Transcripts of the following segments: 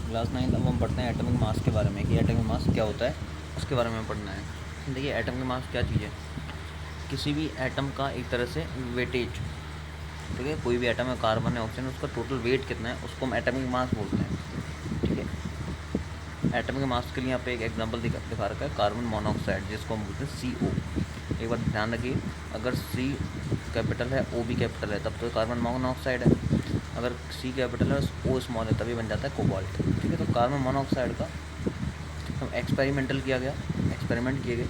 Class 9 अब हम पढ़ते हैं एटॉमिक मास के बारे में कि एटॉमिक मास क्या होता है, उसके बारे में पढ़ना है। देखिए एटॉमिक मास क्या चीज़ है। किसी भी एटम का एक तरह से वेटेज, ठीक है, कोई भी एटम है, कार्बन है, ऑक्सीजन, उसका टोटल वेट कितना है उसको हम एटॉमिक मास बोलते हैं। ठीक है, एटॉमिक मास के लिए यहाँ पे एक एग्जांपल दिखा रखा है, कार्बन मोनोऑक्साइड, जिसको हम बोलते हैं CO। एक बार ध्यान रखिए, अगर C कैपिटल है, O भी कैपिटल है, तब तो कार्बन मोनोऑक्साइड है। अगर C कैपिटल है, O स्मॉल है, तभी बन जाता है कोबाल्ट। ठीक है, तो कार्बन मोनोऑक्साइड का हम एक्सपेरिमेंटल किया गया, एक्सपेरिमेंट किए गए,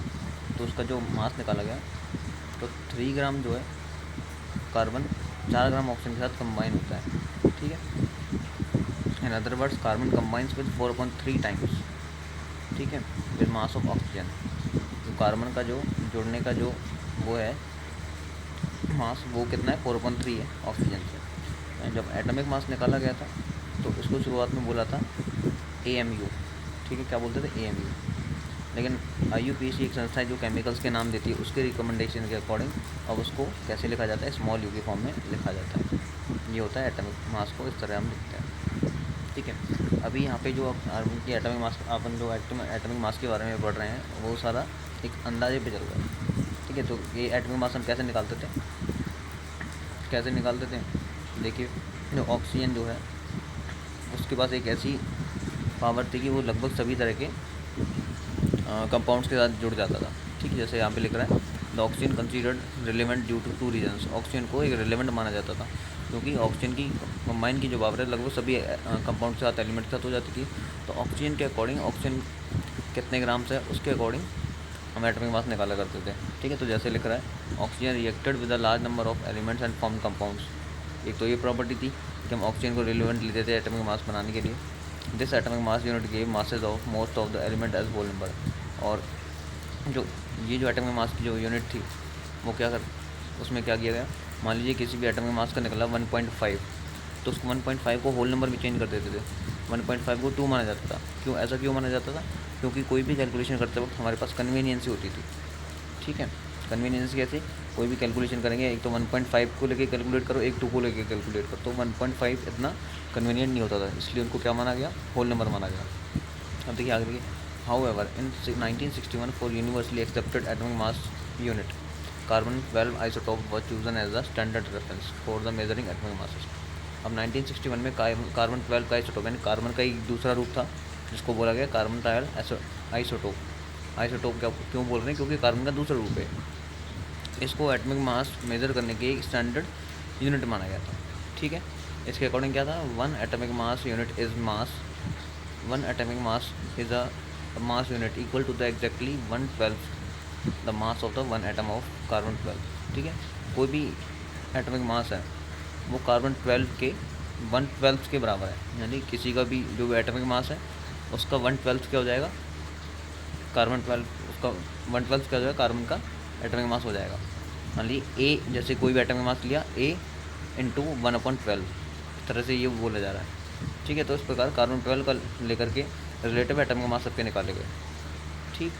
तो उसका जो मास निकाला गया, तो 3 ग्राम जो है कार्बन 4 ग्राम ऑक्सीजन के साथ कंबाइन होता है। ठीक है, in other words carbon combines with 4.3 times, ठीक है, विद मास ऑफ ऑक्सीजन। तो कार्बन का जो जुड़ने का जो वो है मास, वो कितना है, 4.3 है ऑक्सीजन से। जब एटॉमिक मास निकाला गया था तो उसको शुरुआत में बोला था AMU। ठीक है, क्या बोलते थे, AMU। लेकिन IUPAC एक संस्था है जो केमिकल्स के नाम देती है, उसके रिकमेंडेशन के अकॉर्डिंग अब उसको कैसे लिखा जाता है, स्मॉल यू के फॉर्म में लिखा जाता है। ये होता है एटॉमिक मास को इस तरह हम लिखते हैं। ठीक है, अभी यहाँ पे जो कार्बन की एटॉमिक मास, अपन जो एटॉमिक मास के बारे में पढ़ रहे हैं वो सारा एक अंदाजे पे चल रहा है। ठीक है, तो ये एटॉमिक मास हम कैसे निकालते थे, कैसे निकालते थे। देखिए, जो ऑक्सीजन जो है उसके पास एक ऐसी पावर थी कि वो लगभग सभी तरह के कंपाउंड्स के साथ जुड़ जाता था। ठीक है, जैसे यहाँ पे लिख रहा है, the oxygen considered relevant due to 2 reasons. Oxygen को एक रिलेवेंट माना जाता था क्योंकि ऑक्सीजन की कंबाइन की जो पावर है लगभग सभी कंपाउंड के साथ, एलिमेंट के साथ हो जाती थी। तो ऑक्सीजन के अकॉर्डिंग, ऑक्सीजन कितने ग्राम से है उसके अकॉर्डिंग हम एटॉमिक मास निकाला करते थे। ठीक है, तो जैसे लिख रहा है, oxygen reacted with a large number of elements and form compounds. एक तो ये प्रॉपर्टी थी कि हम ऑक्सीजन को रिलेवेंट लेते थे एटॉमिक मास बनाने के लिए। This atomic mass unit gave masses of most of the element as whole number. और जो ये जो एटॉमिक मास की जो यूनिट थी वो क्या कर, उसमें क्या किया गया, मान लीजिए किसी भी एटॉमिक मास का निकला 1.5, तो उसको 1.5 को होल नंबर में चेंज कर देते थे। 1.5 को 2 माना जाता था। क्यों, ऐसा क्यों माना जाता था, क्योंकि कोई भी कैलकुलेशन करते वक्त हमारे पास कन्वीनियंसी होती थी। ठीक है, कन्वीनियंस कैसे, कोई भी कैलकुलेशन करेंगे, एक तो 1.5 को लेके कैलकुलेट करो, एक 2 को लेके कैलकुलेट करो, तो 1.5 इतना कन्वीनियंट नहीं होता था, इसलिए उनको क्या माना गया, होल नंबर माना गया। अब देखिए आगे देखिए, However, in 1961 for universally accepted atomic mass unit, carbon 12 isotope was chosen as the standard reference for the measuring atomic masses। अब 1961 में कार्बन 12 का आइसोटोप, यानी कार्बन का एक दूसरा रूप था जिसको बोला गया कार्बन 12 आइसोटोप। आइसोटोप क्या क्यों बोल रहे हैं, क्योंकि कार्बन का दूसरा रूप है। इसको एटॉमिक मास मेज़र करने के एक स्टैंडर्ड यूनिट माना गया था। ठीक है, इसके अकॉर्डिंग क्या था, one atomic mass unit is mass, one atomic mass is a mass unit equal to the exactly 1/12 the mass of the one atom of carbon 12। ठीक है, कोई भी एटॉमिक मास है वो कार्बन 12 के 1/12 के बराबर है, यानी किसी का भी जो एटॉमिक मास है उसका 1/12 क्या हो जाएगा, कार्बन 12, उसका 1/12 क्या हो जाएगा, कार्बन का एटॉमिक मास हो जाएगा। मान लीजिए ए, जैसे कोई भी एटॉमिक मास लिया, ए इंटू 1/12, इस तरह से ये बोला जा रहा है। ठीक है, तो इस प्रकार कार्बन 12 का लेकर के रिलेटिव एटॉमिक मास सबके निकाले गए। ठीक,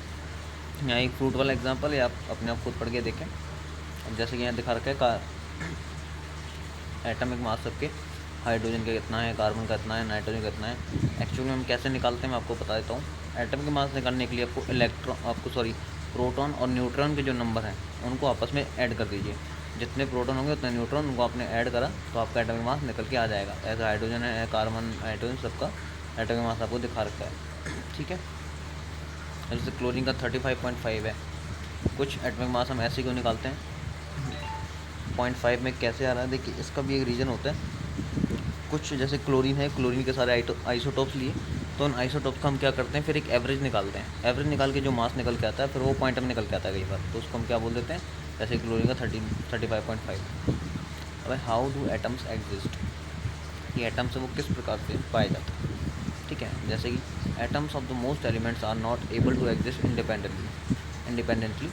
यहाँ एक फ्रूट वाला एग्जांपल है, आप अपने आप खुद पढ़ के देखें। अब जैसे कि यहाँ दिखा रखा है एटॉमिक मास सबके, हाइड्रोजन का कितना है, कार्बन का कितना है, नाइट्रोजन का कितना है। एक्चुअली हम कैसे निकालते हैं मैं आपको बता देता हूँ। एटॉमिक मास निकालने के लिए आपको प्रोटॉन और न्यूट्रॉन के जो नंबर हैं उनको आपस में ऐड कर दीजिए। जितने प्रोटॉन होंगे उतने न्यूट्रॉन, उनको आपने ऐड करा तो आपका एटॉमिक मास निकल के आ जाएगा। ऐसा हाइड्रोजन है, कार्बन, नाइट्रोजन, सबका एटॉमिक मास आपको दिखा रखा है। ठीक है, जैसे क्लोरीन का 35.5 है। कुछ एटॉमिक मास हम ऐसे क्यों निकालते हैं, 0.5 में कैसे आ रहा है, देखिए इसका भी एक रीज़न होता है। कुछ जैसे क्लोरीन है, क्लोरीन के सारे आइसोटोप्स लिए, तो उन आइसोटोप्स का हम क्या करते हैं, फिर एक एवरेज निकालते हैं। एवरेज निकाल के जो मास निकल के आता है फिर वो पॉइंट में निकल के आता है कई बार, तो उसको हम क्या बोल देते हैं, जैसे क्लोरीन का 35.5। अब हाउ डू एटम्स एग्जिस्ट, ये एटम्स है वो किस प्रकार से पाए जाते हैं। ठीक है, जैसे कि atoms of the most elements are not able to exist independently.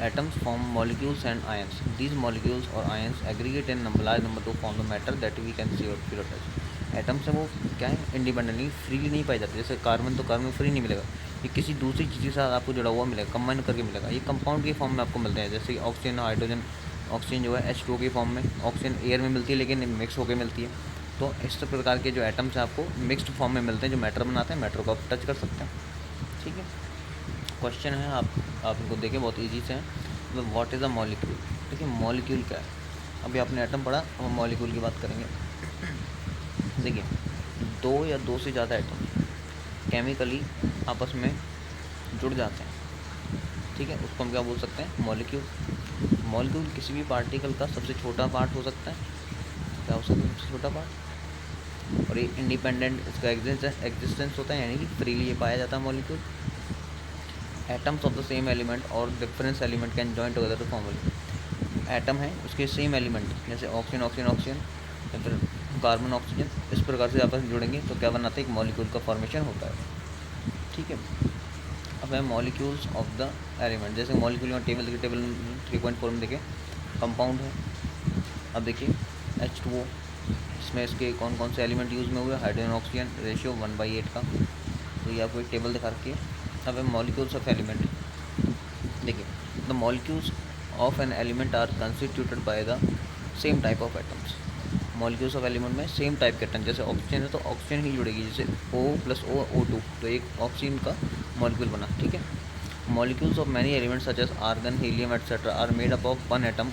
Atoms form molecules and ions. These molecules और ions aggregate in large number to form the matter that we can see और feel or touch। Atoms है वो क्या है, independently freely नहीं पाए जाते। जैसे कार्बन, तो कार्बन फ्री नहीं मिलेगा, ये किसी दूसरी चीज़ के साथ आपको जुड़ा हुआ मिलेगा, कंबाइन करके मिलेगा। ये कंपाउंड के फॉर्म में आपको मिलते हैं, जैसे ऑक्सीजन, हाइड्रोजन। ऑक्सीजन जो है H2 के फॉर्म में, ऑक्सीजन एयर में मिलती है लेकिन मिक्स होकर मिलती है। तो इस प्रकार के जो एटम्स हैं आपको मिक्स्ड फॉर्म में मिलते हैं जो मैटर बनाते हैं, मैटर को आप टच कर सकते हैं। ठीक है, क्वेश्चन है, आप इनको देखें, बहुत ईजी से हैं। What is a molecule. देखिए मॉलिक्यूल क्या है, अभी आपने एटम पढ़ा, हम मॉलिक्यूल की बात करेंगे। देखिए दो या दो से ज़्यादा एटम केमिकली आपस में जुड़ जाते हैं, ठीक है, उसको हम क्या बोल सकते हैं, मॉलिक्यूल। मॉलिक्यूल किसी भी पार्टिकल का सबसे छोटा पार्ट हो सकता है, क्या हो सकता है, सबसे छोटा पार्ट। और ये इंडिपेंडेंट इसका एग्जिस्टेंस होता है, यानी कि फ्रीली ये पाया जाता है molecule. Atoms of the same element और difference element can join together to form molecule. Atom है उसके सेम एलिमेंट, जैसे ऑक्सीजन ऑक्सीजन ऑक्सीजन या फिर कार्बन ऑक्सीजन, इस प्रकार से आपस में जुड़ेंगे तो क्या बनाते हैं, एक मॉलिक्यूल का फॉर्मेशन होता है। ठीक है, अब है मॉलिक्यूल्स ऑफ द एलिमेंट। जैसे मॉलिक्यूल में टेबल देखिए, टेबल 3.4 में देखिए कंपाउंड है। अब देखिए H2O, इसमें इसके कौन कौन से एलिमेंट यूज़ में हुए, हाइड्रोजन ऑक्सीजन रेशियो 1/8 का, तो ये आपको एक टेबल दिखा रखी है। अब है मॉलिक्यूल्स ऑफ एलिमेंट। देखिए the molecules of an element are constituted by the same type of atoms. Molecules of element में सेम टाइप के एटम, जैसे ऑक्सीजन है तो ऑक्सीजन ही जुड़ेगी, जैसे O + O O2, तो एक ऑक्सीजन का मॉलिक्यूल बना। ठीक है, molecules of many elements such as argon, helium etcetera are made up of one atom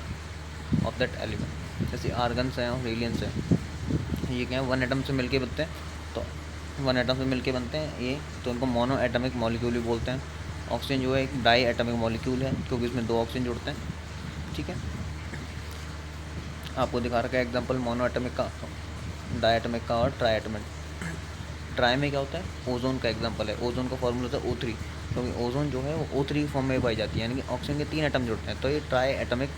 of that element. जैसे आर्गन्स हैं और हीलियंस हैं, ये क्या है, वन एटम से मिलके बनते हैं, तो वन एटम से मिलके बनते हैं ये, तो उनको मोनो एटमिक मॉलिक्यूल भी बोलते हैं। ऑक्सीजन जो है एक डाई एटमिक मॉलिक्यूल है, क्योंकि इसमें दो ऑक्सीजन जुड़ते हैं। ठीक है, आपको दिखा रखा है एग्जांपल मोनो एटमिक का, डाई एटमिक का और ट्राई एटमिक। ट्राई में क्या होता है, ओजोन का एग्जांपल है। ओजोन का फॉर्मूला होता है O3, क्योंकि ओजोन जो है वो O3 फॉर्म में पाई जाती है, यानी कि ऑक्सीजन के 3 एटम जुड़ते हैं, तो ये ट्राई एटमिक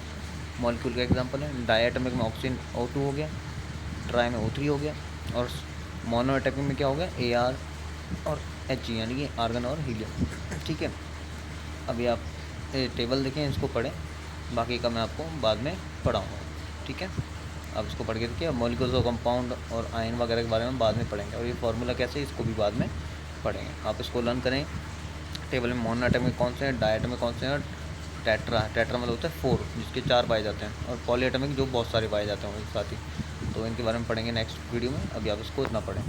मॉलिक्यूल का एग्जांपल है। डाई एटमिक में ऑक्सीजन O2 हो गया, ट्राई में O3 हो गया, और मोनो एटमिक में क्या हो गया, Ar और He, यानी कि आर्गन और हीलियम। ठीक है, अभी आप टेबल देखें, इसको पढ़ें, बाकी का मैं आपको बाद में पढ़ाऊँगा। ठीक है, अब इसको पढ़ के देखिए। अब मॉलिक्यूल्स ऑफ कंपाउंड और आयन वगैरह के बारे में बाद में पढ़ेंगे, और ये फार्मूला कैसे है इसको भी बाद में पढ़ेंगे। आप इसको लर्न करें। टेबल में मोनो एटमिक कौन से हैं, डाई एटमिक कौन से हैं, टेट्रा मतलब होता है 4, जिसके 4 पाए जाते हैं, और पॉली एटमिक जो बहुत सारे पाए जाते हैं एक साथ ही। तो इनके बारे में पढ़ेंगे नेक्स्ट वीडियो में, अभी आप इसको इतना पढ़ें।